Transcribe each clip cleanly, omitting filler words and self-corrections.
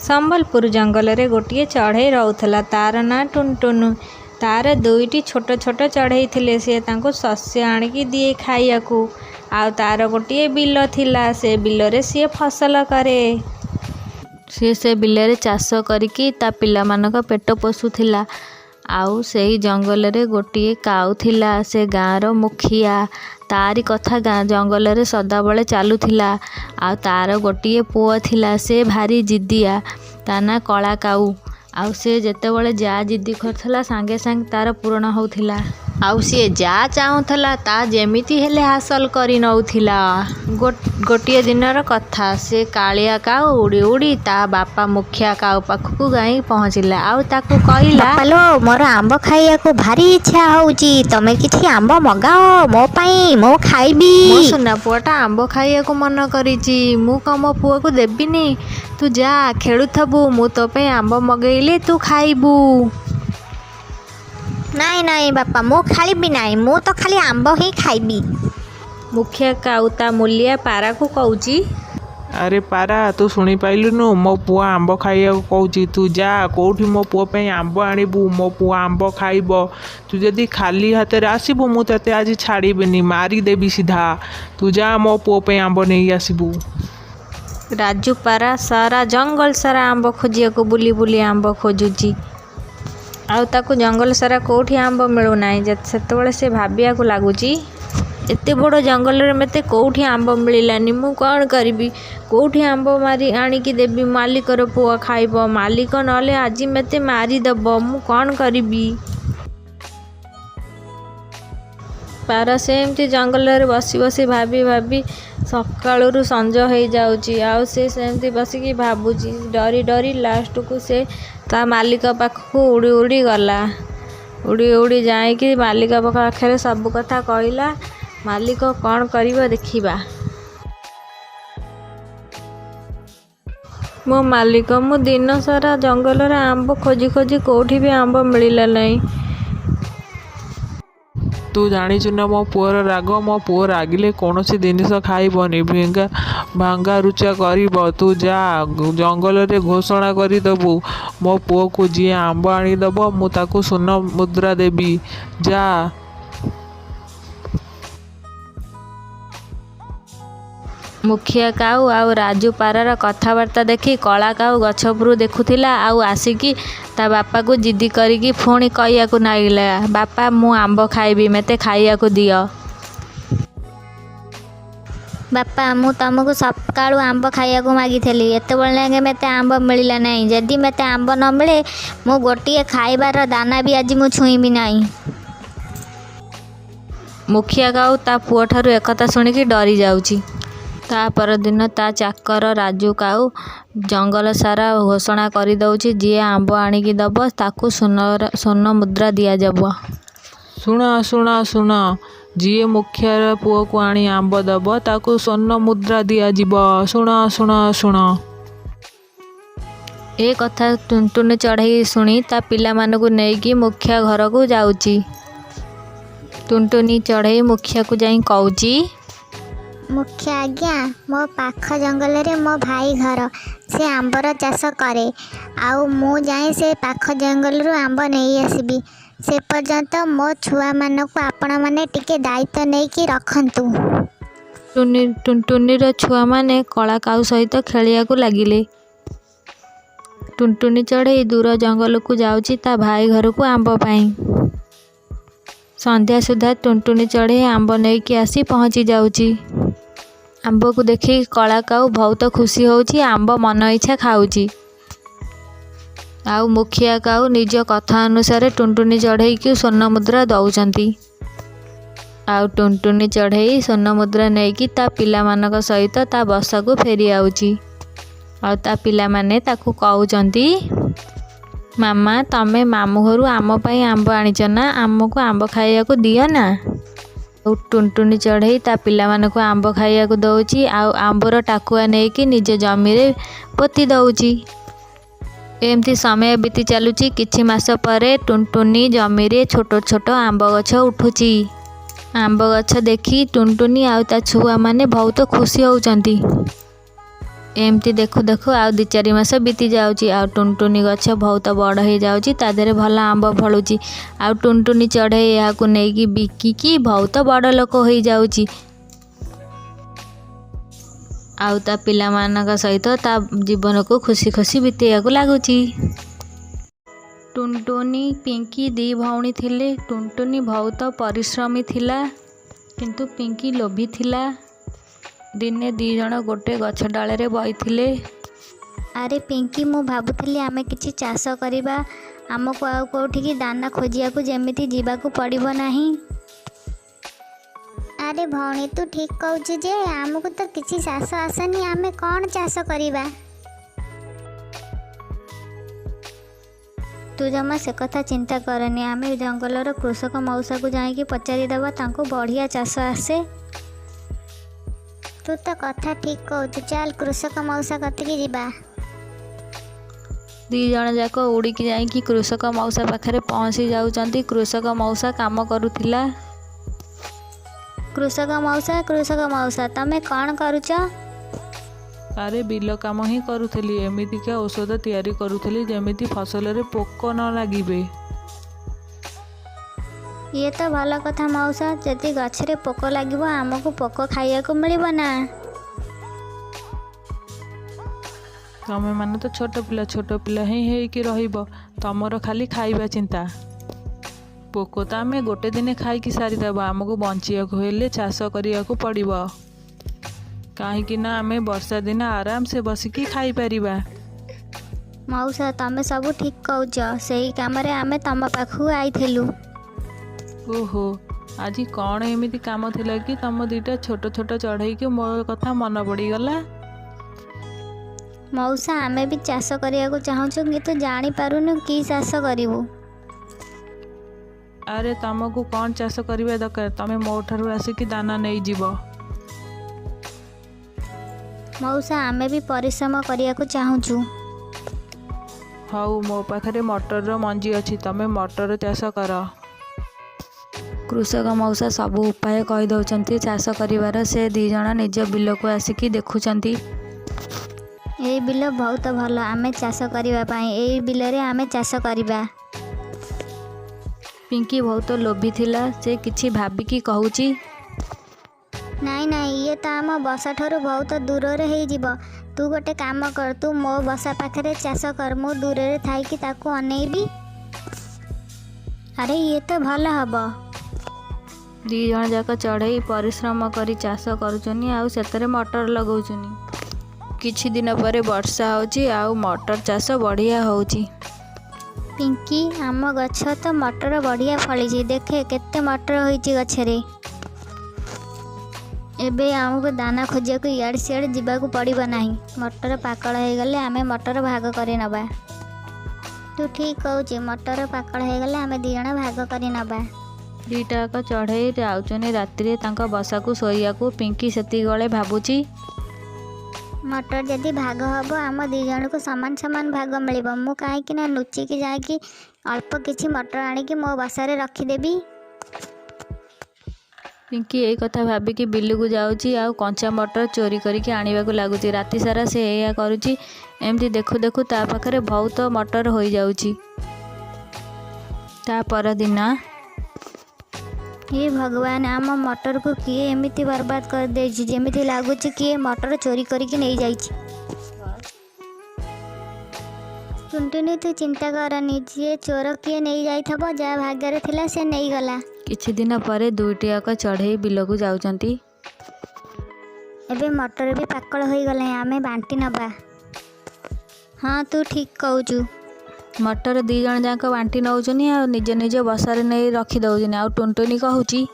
संबलपुर जंगल रे गोटे चढ़ई रोला तार ना टुनटुनु। तार दुईटी छोट छोट चढ़ई थिले से तांको शस्य आनिकी दिए खाइयाकू। आउ तार गोटे बिल थिला से बिल रे सी फसल करे। से बिल रे चाष करिकी ता पिला मानक पेट पोषुथिला। आउ सेही जंगल रे गोटे काऊ थिला से गाँर मुखिया। तारी कथा गाँ जंगल रे सदाबले चलुथिला। आउ तार गोटे पुओ थिला से भारी जिदिया ता ना कला काऊ। आउ से जेतेबले जा जिद्दी करथला सांगे सांगे तार पूर्ण होउथिला। आउ सी जा चाहूला ता जेमिति हेले हासिल करि नउथिला। गोटे दिनर कथा से कालिया काऊ उड़ी उड़ी ता बापा मुखिया काऊ पाखकू गाई पहुँचला। आउ ताकू कहला, हेलो मोर आंब खाइया को भारी इच्छा होउची, तमे किछि आंब मगाओ मो पई, मो खाइबी। मो सुना पुआटा आंब खाइया को मन करिची, मु कम पुआ को देबिनी। तू जा खेलुथबु, मु तो पे आंब मगैले तू खाइबू। नाई नाई बापा मो खाइबी नाई, मु तो खाली आंब ही खाइबी। मुखिया काऊ ता मूलिया पारा को कहूची, अरे पारा तू शुणी पाइलुनु, मो पुआ आंब खाइया कहूची। तू जा कोठी मो पुआ पे आंब आनिबू, मो पुआ आंब खाइब। तू जदि खाली हाथ रे आसीबू मु तते आज छाड़ीबिनी, मारी देबी सीधा। तू जा मो पुआ पे आंब नहीं आसीबू। राजू पारा सारा जंगल सारा आंब खोजिया को बुली बुली आंब खोजुची। आउ ताकू जंगल सारा कोठी आंब मिलू नाही। सेतेबेले से भाबिया को लागुची, एते बड़ जंगल रे मते कोठी आंब मिलानी, मु कौन करिबी। कोठी आंब मारी आनिकी देबी, मालिकर पुआ खाइब। मालिक नले आज मते मारी दब, मु कौन करिबी। पारा सेमती जंगल रे बसी बसी भाबी भाबी सकाळु संज हो जाउची। आउ से सेमती बसिकी भाबुची डरी डरी लास्ट को से ता मालिक पाखकू उड़ी उड़ी गला। उड़ी उड़ी जाइकी मालिक पाखे सब कथा कहला। मालिक कौन करिबो देखिबा। मो मालिक मु दिन सारा जंगल रे आंब खोजी खोजी कोठी भी आंब मिलिला नहीं। तू जानिचु ना मो पुअर राग, मो पुओ रागिले कौनसी जिनिस खाइबनी, भांगा रुचा करिब। तू जा जंगल रे घोषणा करदेबू, मो पुओ को जी आंब आनीदब मु ताकू सुन मुद्रा देबी। जा मुखिया काऊ आउ राजू पारार कथबार्ता देखी कला काऊ गछपरू देखुथिला। आउ आसिकी ता बापा को जिद्दी करिकी पुणी कहिया को नागिला, बापा मु आंब खाइबी, मते खाइया को दियो। बापा मु तुमको सकाळु आंब खाइया को मागिथली, एते बेले लागे मते आंब मिलिला नाही। जदि मते आंब न मिले मु गोटिए खाइबार दाना भी आज मु छुईबी नाही। मुखिया काऊ ता पुओ ठारू एकथा शुणिकी डरी जाउची। ता परदिन ता चाकर राजू काऊ जंगल सारा घोषणा करी दउची, जी आंब आनिकी दब ताकू सोन मुद्रा दिया जब। सुना सुना सुना, जी मुखिया पुओ को आनी आंब दब ताकू सोन मुद्रा दिया जीव। सुना सुना सुना। ए कथा टुनटुनी चढ़ई शुणी ता पिला मानकू नेकी मुखिया घर को जाउची। टुनटुनी चढ़ई मुखिया को जाई कहूची, मुखिया आज्ञा मो पाख जंगल रे मो भाई घर से आंबर चाष करे। आउ मु जाई से पाख जंगल रु आंब नहीं आसबी। से पर्यंत मो छुआ मानक आपण माने टिके दायित्व नहीं कि रखंतु। टुनटुनीर छुआ माने कला काऊ सहित खेलिया को लागिले। टुनटुनी चढ़ई दूर जंगल को जाउची ता भाई घर को आंब पाई। संध्या सुधा टुनटुनी चढ़ई आंब नहीं कि आसी पहुँची जाउची। आंब को देखी कला काऊ बहुत खुशी होउची, आंब मन इच्छा खाउची। आउ मुखिया काऊ निज कथा अनुसार टुनटुनी चढ़ई की सोन मुद्रा दउचंती। आउ टुनटुनी चढ़ई सोन मुद्रा नेकी ता पिला मानक सहित ता बसा को फेरी आउची। आउ ता पिला माने ताकू कहउचंती, मामा तमे मामू घरू आम पई आंब आनिच ना, आमको आंब खाइया को दियो ना। टुनटुनी चढ़ई ता पिला मानक आंब खाइया को दउची। आउ आंबर टाकुआ नेकी निज जमी रे पोती दउची। एमती समय बीती चलुची। किछि मास परे टुनटुनी जमी रे छोट छोट आंब गछ उठुची। आंब गछ देखी टुनटुनी आउ ता छुआ माने बहुत खुशी होउचंती। एमती देखु देखु आउ 2-4 मास बीती जाउची। आउ टुनटुनी गछ बहुत बड़ हो जाउची, ता देहरे भल आंब फलुची। आउ टुनटुनी चढ़ई याकू नेकी बिकिकी बहुत बड़ लोक हो जाउची। आउ ता पिलामानक सहित ता जीवन को खुशी खुशी बीतेयाकू लागुची। टुनटुनी पिंकी 2 भौणी थिले। टुनटुनी बहुत परिश्रमी थिला, किंतु पिंकी लोभी थिला। दिने 2 जण गोटे गछ डाले बईथिले। अरे पिंकी, मु भाबुଥିଲି आमे किछि चाष करिबा, आमको आउ कोठिकी दाना खोजियाकू जेमिति जीवाकू पड़िबो नाही। अरे भौणी, तू ठीक कहूछु जे आमको तो किछि चाष आसनी, आमे कौन चाष करिबा। तू जमा से कथा चिंता करनी, आमे जंगलर कृषक मौसा को जाइकी पचारि देबा, तांको बढ़िया चाष आसे। तू तो कथा ठीक कहूछु, चल कृषक मौसा कतिकी जीवा। 2 जण जाक उड़िकी जाइकी कृषक मौसा पाखरे पहुँची जाउचंती। कृषक मौसा काम करुथिला। कृषक मौसा तमे कौन करुच। अरे बिल काम ही करुथली, एमितिका औषध तैयारी करुथली जेमिति फसल रे पोक न लागिबे। ये तो भल कथा मौसा, जदि गछरे पोक लागिबो आमको पोक खाइयाकू मिलिबो ना। तमे माने तो छोट पिला ही कि रहिबो, तमर खाली खाइबा चिंता। पोक तो आमे गोटे दिन खाइकी सारिदेबा, आमको बंचियाकू हेले चाष करियाकू पड़िबो। काहेकि ना आमे वर्षा दिन आराम से बसिकी खाई परिबा। मौसा तमे सब ठीक कहूच, सेही कामरे आमे तम पाखु आइथिलु। ओहो, आज कौन एमिति काम थिला कि तम 2टा छोट छोट चढ़ई के मो कथा मन पड़ीगला। मौसा आमे भी चाष करियाकू चाहूछु, किंतु जानी पारुनु कि चाष करिवु। अरे तमको कौन चाष करिबा दरकार, तमे मो ठारू आसिकी दाना नहीं जीव। मौसा आमे भी परिश्रम करियाकू चाहूछु। हाउ मो पाखरे मटर रो मंजी अछि, तमे मटर चाष कर। कृषक मौसा सब उपाय कही दउचंती चाष करिवार। से 2 जण निज बिल को आसिकी देखुचंती। एई बिल बहुत भल, आमे चाष करिबा पई एई बिल रे आमे चाष करिबा। पिंकी बहुत लोभी थिला, से किछि भाबिकी कहूची। नाई ये तो आम बसा ठारू बहुत दूर रे हेई जिवो। तू गोटे काम कर, तू मो बसा पाखरे चाष कर, मु दूर रे थाइकी ताकू अनेइबी। अरे ये तो भल हबो। 2 जण जाक चढ़ई परिश्रम करी चाष करुचनी, आउ सेतरे मटर लगाउचनी। किछि दिन परे वर्षा होची, आउ मटर चाष बढ़िया होची। पिंकी, आम गछ तो मटर बढ़िया फली, देखे केते मटर होईची गछरे। एबे आमको दाना खोजियाकू इयाड़े सियाड़े जीवाकू पड़िबो नाही। मटर पाकल हो गले आमे मटर भाग करी नबा। तू ठीक कहूची, मटर पाकल हो गले आमे 2 जण भाग करी नबा। 2टाक चढ़ई जाउचनी रातिरे तांका बसाकू सोइयाकू। पिंकी सेती गले भाबुची, मटर जदि भाग हबो आम 2 जण को समान समान भाग मिलिबो। मु काहेकि ना लुचिकी जाइकी अल्प किछि मटर आनिकी मो बसारे रखिदेबी। पिंकी यही कथा भाबिकी बिलुकू जाउची, आउ कंचा मटर चोरी करिकी आनिबाकू लागुची। राति सारा से एया करुची। एमती देखु देखु ता पाखरे बहुत मटर हो जाउची। ता पर दिन, हे भगवान, आम मटर को किए एमिति बर्बाद कर देछि, जेमिति लागुची किए मटर चोरी करिकी नहीं जाइछि। टुनटुनी, तू चिंता करनी, जे चोर किए नहीं जाइथबो, जा भाग्य थिला से नहीं गला। किछि दिन परे 2टियाक चढ़ई बिलकू जाउचंती। एबे मटर भी पाकल हो गले, आमे बांटी नबा। हाँ तू ठीक कहूचु। मटर 2 जण जाक बांटी नौचनी, आ निज निज बसारे नहीं रखी दउचनी। आउ टुनटुनी कहूची,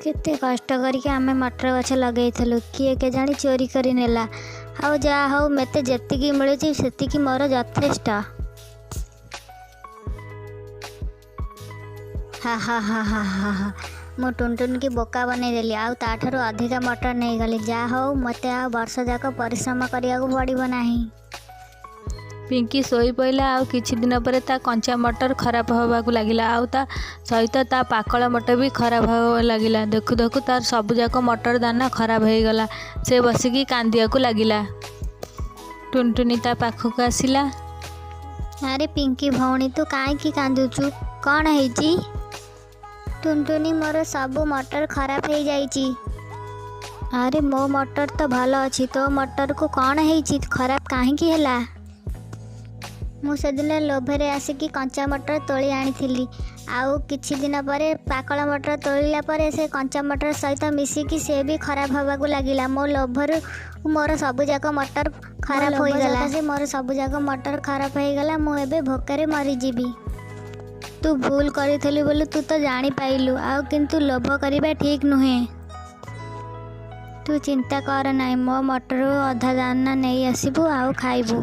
केते कष्ट करके आमे मटर गछ लगेइथलु, किए के जानी चोरी करी नेला। आउ जा हौ, मते जेतिकी मिलुची सेतिकी मोर यथेष्ट। हा हा हा हा हा हा, मु टुनटुन की बोका बनईदेली, आउ ताठारू अधिका मटर नहीं गली। जा हौ, मते आ वर्ष जाक परिश्रम करियाकू पड़िबो नाही। ପିଙ୍କି ଶୋଇ ପଇଲା। ଆଉ କିଛି ଦିନ ପରେ ତା କଞ୍ଚା ମଟର ଖରାପ ହେବାକୁ ଲାଗିଲା, ଆଉ ତା ସହିତ ତା ପାକଳ ମଟର ବି ଖରାପ ହେବାକୁ ଲାଗିଲା। ଦେଖୁ ଦେଖୁ ତାର ସବୁଯାକ ମଟର ଦାନା ଖରାପ ହେଇଗଲା। ସେ ବସିକି କାନ୍ଦିବାକୁ ଲାଗିଲା। ଟୁନଟୁନି ତା ପାଖକୁ ଆସିଲା। ଆରେ ପିଙ୍କି ଭଉଣୀ, ତୁ କାହିଁକି କାନ୍ଦୁଛୁ? କ'ଣ ହେଇଛି? ଟୁନଟୁନି, ମୋର ସବୁ ମଟର ଖରାପ ହେଇଯାଇଛି। ଆରେ ମୋ ମଟର ତ ଭଲ ଅଛି, ତୋ ମଟରକୁ କ'ଣ ହେଇଛି? ଖରାପ କାହିଁକି ହେଲା? ମୁଁ ସେଦିନ ଲୋଭରେ ଆସିକି କଞ୍ଚା ମଟର ତୋଳି ଆଣିଥିଲି, ଆଉ କିଛି ଦିନ ପରେ ପାକଳ ମଟର ତୋଳିଲା ପରେ ସେ କଞ୍ଚା ମଟର ସହିତ ମିଶିକି ସେ ବି ଖରାପ ହେବାକୁ ଲାଗିଲା। ମୋ ଲୋଭରୁ ମୋର ସବୁଯାକ ମଟର ଖରାପ ହୋଇଗଲା। ମୋର ସବୁଯାକ ମଟର ଖରାପ ହେଇଗଲା। ମୁଁ ଏବେ ଭୋକରେ ମରିଯିବି। ତୁ ଭୁଲ କରିଥିଲୁ ବୋଲି ତୁ ତ ଜାଣିପାରିଲୁ, ଆଉ କିନ୍ତୁ ଲୋଭ କରିବା ଠିକ୍ ନୁହେଁ। ତୁ ଚିନ୍ତା କର ନାହିଁ, ମୋ ମଟରରୁ ଅଧା ଦାନା ନେଇ ଆସିବୁ ଆଉ ଖାଇବୁ।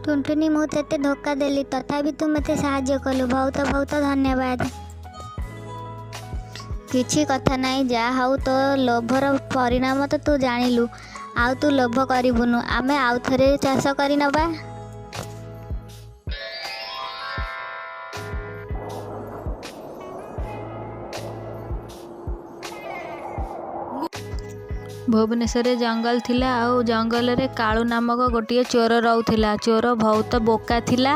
ଟୁନଟୁନି, ମୁଁ ତତେ ଧୋକା ଦେଲି, ତଥାପି ତୁ ମୋତେ ସାହାଯ୍ୟ କଲୁ। ବହୁତ ବହୁତ ଧନ୍ୟବାଦ। କିଛି କଥା ନାହିଁ, ଯାହା ହଉ ତୋ ଲୋଭର ପରିଣାମ ତ ତୁ ଜାଣିଲୁ। ଆଉ ତୁ ଲୋଭ କରିବୁନୁ। ଆମେ ଆଉ ଥରେ ଚାଷ କରି ନେବା। ଭୁବନେଶ୍ୱରରେ ଜଙ୍ଗଲ ଥିଲା, ଆଉ ଜଙ୍ଗଲରେ କାଳୁ ନାମକ ଗୋଟିଏ ଚୋର ରହୁଥିଲା। ଚୋର ବହୁତ ବୋକା ଥିଲା।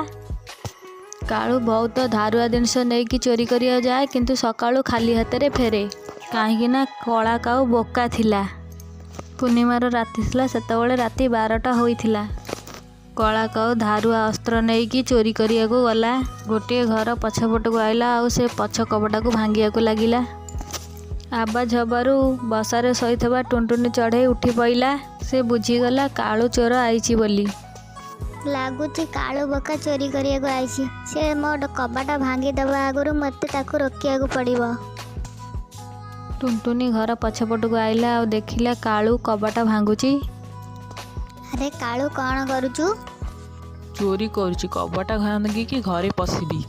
କାଳୁ ବହୁତ ଧାରୁଆ ଜିନିଷ ନେଇକି ଚୋରି କରିବାକୁ ଯାଏ, କିନ୍ତୁ ସକାଳୁ ଖାଲି ହାତରେ ଫେରେ, କାହିଁକି ନା କଳା କାଉ ବୋକା ଥିଲା। ପୂର୍ଣ୍ଣିମାର ରାତି ଥିଲା। ସେତେବେଳେ ରାତି 12ଟା ହୋଇଥିଲା। କଳା କାଉ ଧାରୁଆ ଅସ୍ତ୍ର ନେଇକି ଚୋରି କରିବାକୁ ଗଲା। ଗୋଟିଏ ଘର ପଛପଟକୁ ଆଇଲା, ଆଉ ସେ ପଛ କବାଟକୁ ଭାଙ୍ଗିବାକୁ ଲାଗିଲା। ଆବାଜ ହେବାରୁ ବସାରେ ଶୋଇଥିବା ଟୁନଟୁନି ଚଢ଼େଇ ଉଠି ପଇଲା। ସେ ବୁଝିଗଲା କାଳୁ ଚୋର ଆଇଛି ବୋଲି। ଲାଗୁଛି କାଳୁ ବୋକା ଚୋରି କରିବାକୁ ଆଇଛି। ସେ ମୋ କବାଟ ଭାଙ୍ଗିଦେବା ଆଗରୁ ମୋତେ ତାକୁ ରୋକିବାକୁ ପଡ଼ିବ। ଟୁନଟୁନି ଘର ପଛପଟକୁ ଆଇଲା, ଆଉ ଦେଖିଲା କାଳୁ କବାଟ ଭାଙ୍ଗୁଛି। ଆରେ କାଳୁ, କ'ଣ କରୁଛୁ? ଚୋରି କରୁଛି, କବାଟ ଭାଙ୍ଗିକି ଘରେ ପଶିବି।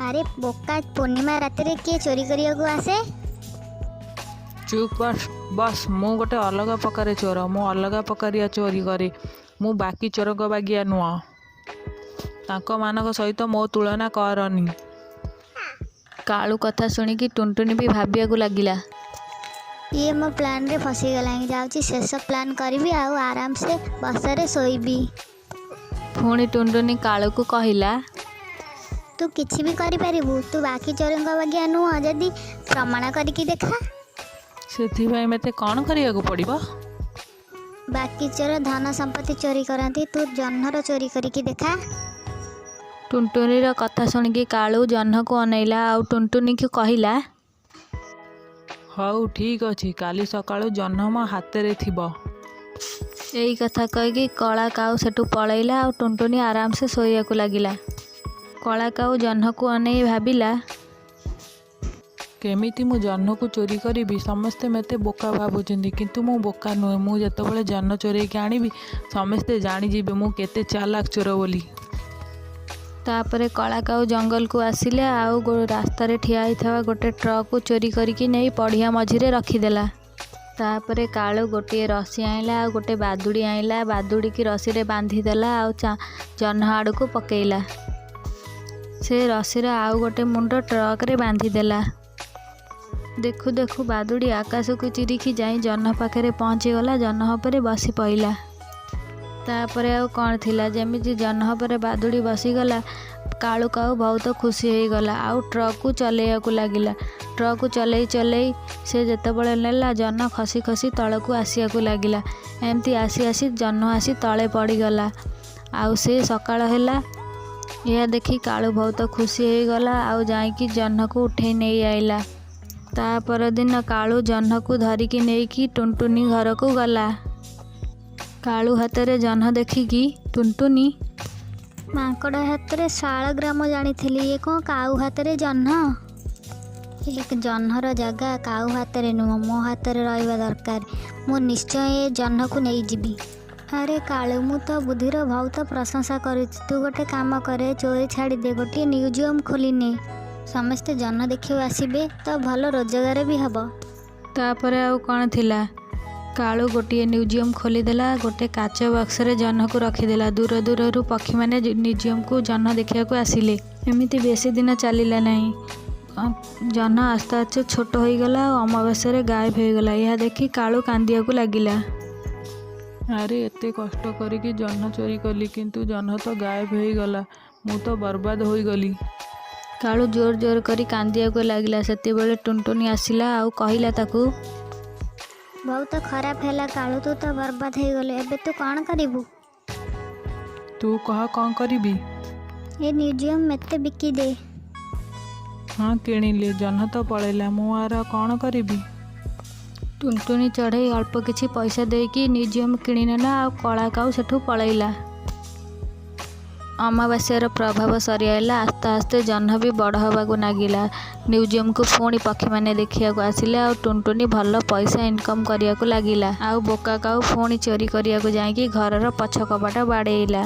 ଆରେ ବୋକା, ପୂର୍ଣ୍ଣିମା ରାତିରେ କିଏ ଚୋରି କରିବାକୁ ଆସେ? ଚୁପ୍ ବସ୍। ମୁଁ ଗୋଟେ ଅଲଗା ପ୍ରକାର ଚୋର। ମୁଁ ଅଲଗା ପ୍ରକାରିଆ ଚୋରି କରେ। ମୁଁ ବାକି ଚୋରଙ୍କ ବାଗିଆ ନୁହଁ। ତାଙ୍କମାନଙ୍କ ସହିତ ମୋ ତୁଳନା କରନି। କାଳୁ କଥା ଶୁଣିକି ଟୁନଟୁନି ବି ଭାବିବାକୁ ଲାଗିଲା। ଇଏ ମୋ ପ୍ଲାନ୍ରେ ଫସିଗଲାଣି। ଯାଉଛି ଶେଷ ପ୍ଲାନ୍ କରିବି, ଆଉ ଆରାମସେ ବସାରେ ଶୋଇବି। ପୁଣି ଟୁନଟୁନି କାଳୁକୁ କହିଲା, ତୁ କିଛି ବି କରିପାରିବୁ। ତୁ ବାକି ଚୋରଙ୍କ ବାଗିଆ ନୁହଁ, ଯଦି ପ୍ରମାଣ କରିକି ଦେଖା। ସେଥିପାଇଁ ମୋତେ କ'ଣ କରିବାକୁ ପଡ଼ିବ? ବାକି ଚୋର ଧନ ସମ୍ପତ୍ତି ଚୋରି କରନ୍ତି, ତୁ ଜହ୍ନର ଚୋରି କରିକି ଦେଖା। ଟୁନଟୁନିର କଥା ଶୁଣିକି କାଳୁ ଜହ୍ନକୁ ଅନେଇଲା, ଆଉ ଟୁନଟୁନିକୁ କହିଲା, ହଉ ଠିକ୍ ଅଛି, କାଲି ସକାଳୁ ଜହ୍ନ ମୋ ହାତରେ ଥିବ। ଏଇ କଥା କହିକି କଳା କାଉ ସେଠୁ ପଳେଇଲା, ଆଉ ଟୁନଟୁନି ଆରାମସେ ଶୋଇବାକୁ ଲାଗିଲା। କଳା କାଉ ଜହ୍ନକୁ ଅନେଇ ଭାବିଲା, କେମିତି ମୁଁ ଜହ୍ନକୁ ଚୋରି କରିବି? ସମସ୍ତେ ମୋତେ ବୋକା ଭାବୁଛନ୍ତି, କିନ୍ତୁ ମୁଁ ବୋକା ନୁହେଁ। ମୁଁ ଯେତେବେଳେ ଜହ୍ନ ଚୋରେଇକି ଆଣିବି, ସମସ୍ତେ ଜାଣିଯିବେ ମୁଁ କେତେ ଚାଲାକ ଚୋର ବୋଲି। ତାପରେ କଳା କାଉ ଜଙ୍ଗଲକୁ ଆସିଲା, ଆଉ ରାସ୍ତାରେ ଠିଆ ହେଇଥିବା ଗୋଟେ ଟ୍ରକକୁ ଚୋରି କରିକି ନେଇ ପଡ଼ିଆ ମଝିରେ ରଖିଦେଲା। ତାପରେ କାଳୁ ଗୋଟିଏ ରସି ଆଣିଲା, ଆଉ ଗୋଟେ ବାଦୁଡ଼ି ଆଣିଲା। ବାଦୁଡ଼ିକି ରସିରେ ବାନ୍ଧିଦେଲା, ଆଉ ଜହ୍ନ ଆଡ଼କୁ ପକେଇଲା। ସେ ରସିର ଆଉ ଗୋଟେ ମୁଣ୍ଡ ଟ୍ରକରେ ବାନ୍ଧିଦେଲା। ଦେଖୁ ଦେଖୁ ବାଦୁଡ଼ି ଆକାଶକୁ ଚିରିକି ଯାଇ ଜହ୍ନ ପାଖରେ ପହଞ୍ଚିଗଲା। ଜହ୍ନ ଉପରେ ବସି ପଇଲା। ତାପରେ ଆଉ କ'ଣ ଥିଲା, ଯେମିତି ଜହ୍ନ ଉପରେ ବାଦୁଡ଼ି ବସିଗଲା, କାଳୁ କାଉ ବହୁତ ଖୁସି ହେଇଗଲା, ଆଉ ଟ୍ରକକୁ ଚଲେଇବାକୁ ଲାଗିଲା। ଟ୍ରକକୁ ଚଲେଇ ଚଲେଇ ସେ ଯେତେବେଳେ ନେଲା, ଜହ୍ନ ଖସି ଖସି ତଳକୁ ଆସିବାକୁ ଲାଗିଲା। ଏମିତି ଆସି ଆସି ଜହ୍ନ ଆସି ତଳେ ପଡ଼ିଗଲା, ଆଉ ସେ ସକାଳ ହେଲା। ଏହା ଦେଖି କାଳୁ ବହୁତ ଖୁସି ହେଇଗଲା, ଆଉ ଯାଇକି ଜହ୍ନକୁ ଉଠେଇ ନେଇ ଆଇଲା। ତା ପରଦିନ କାଳୁ ଜହ୍ନକୁ ଧରିକି ନେଇକି ଟୁନଟୁନି ଘରକୁ ଗଲା। କାଳୁ ହାତରେ ଜହ୍ନ ଦେଖିକି ଟୁନଟୁନି, ମାଙ୍କଡ଼ ହାତରେ ଶାଳଗ୍ରାମ ଜାଣିଥିଲି, ଏ କ'ଣ କାଉ ହାତରେ ଜହ୍ନ? ଏ ଜହ୍ନର ଜାଗା କାଉ ହାତରେ ନୁହଁ, ମୋ ହାତରେ ରହିବା ଦରକାର। ମୁଁ ନିଶ୍ଚୟ ଏ ଜହ୍ନକୁ ନେଇଯିବି। ଆରେ କାଳୁ, ମୁଁ ତ ବୁଦ୍ଧିର ବହୁତ ପ୍ରଶଂସା କରୁଛି। ତୁ ଗୋଟେ କାମ କରେ, ଚୋରି ଛାଡ଼ିଦେ, ଗୋଟିଏ ମ୍ୟୁଜିୟମ୍ ଖୋଲିନେ। ସମସ୍ତେ ଜହ୍ନ ଦେଖିବାକୁ ଆସିବେ, ତ ଭଲ ରୋଜଗାର ବି ହେବ। ତାପରେ ଆଉ କ'ଣ ଥିଲା, କାଳୁ ଗୋଟିଏ ମ୍ୟୁଜିୟମ୍ ଖୋଲିଦେଲା। ଗୋଟେ କାଚ ବାକ୍ସରେ ଜହ୍ନକୁ ରଖିଦେଲା। ଦୂର ଦୂରରୁ ପକ୍ଷୀମାନେ ମ୍ୟୁଜିୟମ୍କୁ ଜହ୍ନ ଦେଖିବାକୁ ଆସିଲେ। ଏମିତି ବେଶୀ ଦିନ ଚାଲିଲା ନାହିଁ। ଜହ୍ନ ଆସ୍ତେ ଆସ୍ତେ ଛୋଟ ହୋଇଗଲା ଆଉ ଅମାବାସ୍ୟାରେ ଗାୟବ ହୋଇଗଲା। ଏହା ଦେଖି କାଳୁ କାନ୍ଦିବାକୁ ଲାଗିଲା। ଆରେ ଏତେ କଷ୍ଟ କରିକି ଜହ୍ନ ଚୋରି କଲି, କିନ୍ତୁ ଜହ୍ନ ତ ଗାୟବ ହୋଇଗଲା। ମୁଁ ତ ବର୍ବାଦ ହୋଇଗଲି। କାଳୁ ଜୋର ଜୋର କରି କାନ୍ଦିବାକୁ ଲାଗିଲା। ସେତେବେଳେ ଟୁନଟୁନି ଆସିଲା ଆଉ କହିଲା ତାକୁ, ବହୁତ ଖରାପ ହେଲା କାଳୁ, ତୁ ତ ବର୍ବାଦ ହେଇଗଲୁ। ଏବେ ତୁ କ'ଣ କରିବୁ? ତୁ କହ କ'ଣ କରିବି? ଏ ମ୍ୟୁଜିୟମ୍ ମୋତେ ବିକିଦେ। ହଁ କିଣିଲି, ଜହ୍ନ ତ ପଳେଇଲା, ମୁଁ ଆର କ'ଣ କରିବି? ଟୁନଟୁନି ଚଢ଼େଇ ଅଳ୍ପ କିଛି ପଇସା ଦେଇକି ମ୍ୟୁଜିୟମ୍ କିଣିନେଲା ଆଉ କଳା କାଉ ସେଠୁ ପଳେଇଲା। ଅମାବାସ୍ୟାର ପ୍ରଭାବ ସରିଆଇଲା। ଆସ୍ତେ ଆସ୍ତେ ଜହ୍ନ ବି ବଡ଼ ହେବାକୁ ଲାଗିଲା। ମ୍ୟୁଜିୟମ୍କୁ ପୁଣି ପକ୍ଷୀମାନେ ଦେଖିବାକୁ ଆସିଲେ ଆଉ ଟୁନଟୁନି ଭଲ ପଇସା ଇନକମ୍ କରିବାକୁ ଲାଗିଲା। ଆଉ ବୋକା କାଉ ପୁଣି ଚୋରି କରିବାକୁ ଯାଇକି ଘରର ପଛ କବାଟ ବାଡ଼େଇଲା।